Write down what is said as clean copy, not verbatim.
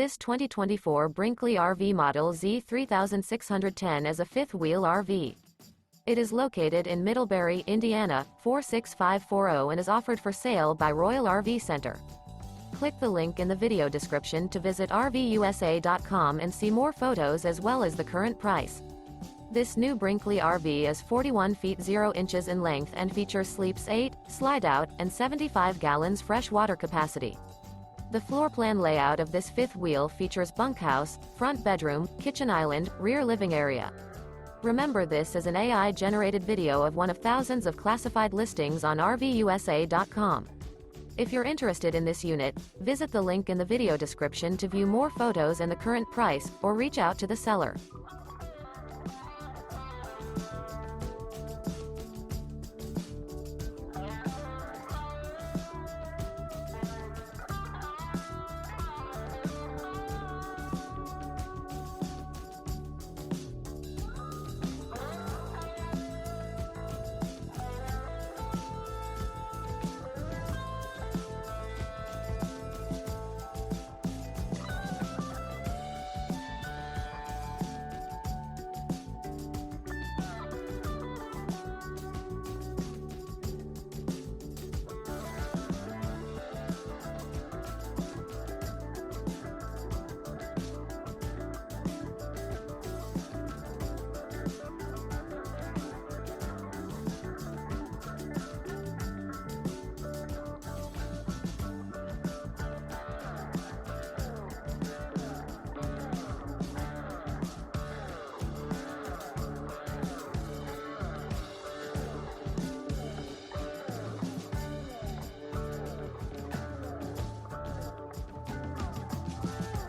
This 2024 Brinkley RV Model Z 3610 is a fifth-wheel RV. It is located in Middlebury, Indiana, 46540 and is offered for sale by Royal RV Center. Click the link in the video description to visit RVUSA.com and see more photos as well as the current price. This new Brinkley RV is 41 feet 0 inches in length and features sleeps 8, slide-out, and 75 gallons fresh water capacity. The floor plan layout of this fifth wheel features bunkhouse, front bedroom, kitchen island, rear living area. Remember, this is an AI-generated video of one of thousands of classified listings on RVUSA.com. If you're interested in this unit, visit the link in the video description to view more photos and the current price, or reach out to the seller.